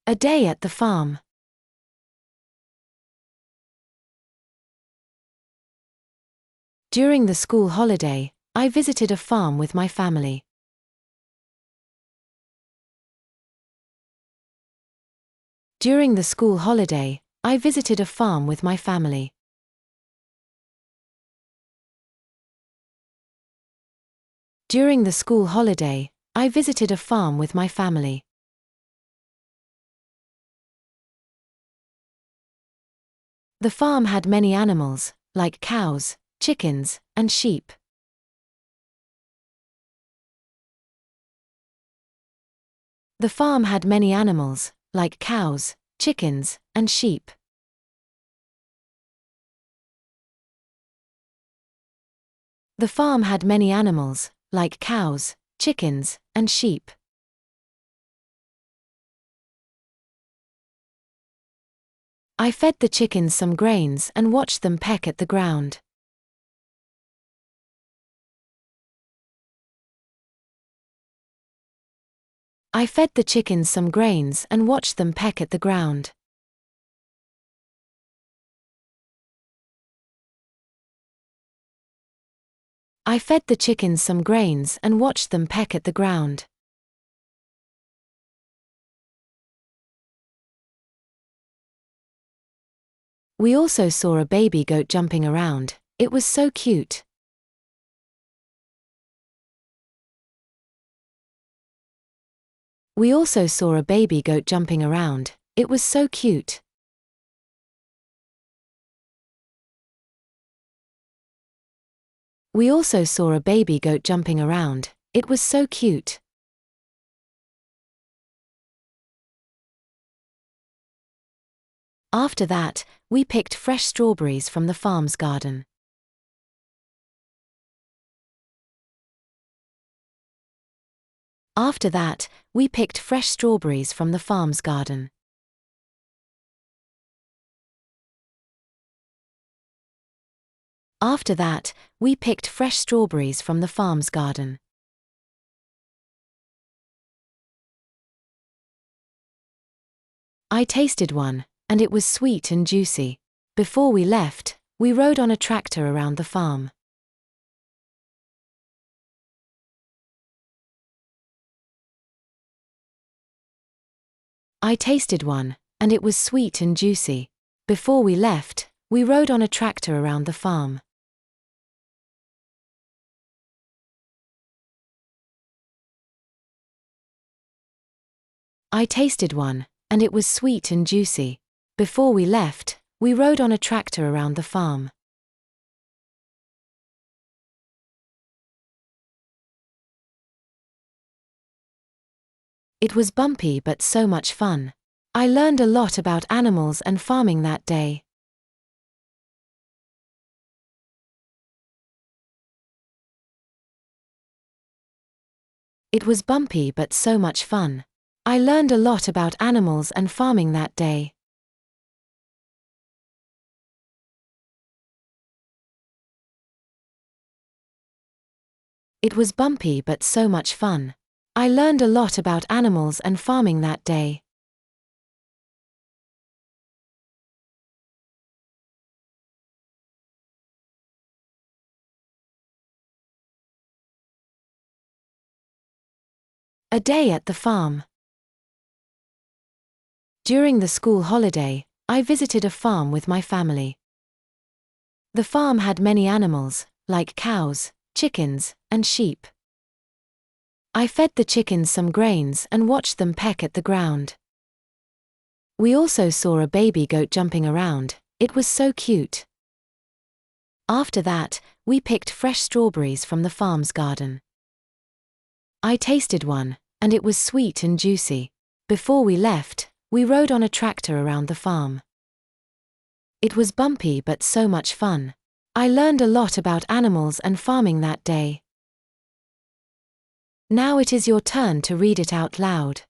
A day at the farm. During the school holiday, I visited a farm with my family. During the school holiday, I visited a farm with my family. During the school holiday, I visited a farm with my family. The farm had many animals, like cows, chickens, and sheep. The farm had many animals, like cows, chickens, and sheep. The farm had many animals, like cows, chickens, and sheep. I fed the chickens some grains and watched them peck at the ground. I fed the chickens some grains and watched them peck at the ground. I fed the chickens some grains and watched them peck at the ground. We also saw a baby goat jumping around. It was so cute. We also saw a baby goat jumping around. It was so cute. We also saw a baby goat jumping around. It was so cute. After that, we picked fresh strawberries from the farm's garden. After that, we picked fresh strawberries from the farm's garden. After that, we picked fresh strawberries from the farm's garden. I tasted one, and it was sweet and juicy. Before we left, we rode on a tractor around the farm. I tasted one, and it was sweet and juicy. Before we left, we rode on a tractor around the farm. I tasted one, and it was sweet and juicy. Before we left, we rode on a tractor around the farm. It was bumpy but so much fun. I learned a lot about animals and farming that day. It was bumpy but so much fun. I learned a lot about animals and farming that day. It was bumpy but so much fun. I learned a lot about animals and farming that day. A day at the farm. During the school holiday, I visited a farm with my family. The farm had many animals, like cows, chickens, and sheep. I fed the chickens some grains and watched them peck at the ground. We also saw a baby goat jumping around. It was so cute. After that, we picked fresh strawberries from the farm's garden. I tasted one, and it was sweet and juicy. Before we left, we rode on a tractor around the farm. It was bumpy but so much fun. I learned a lot about animals and farming that day. Now it is your turn to read it out loud.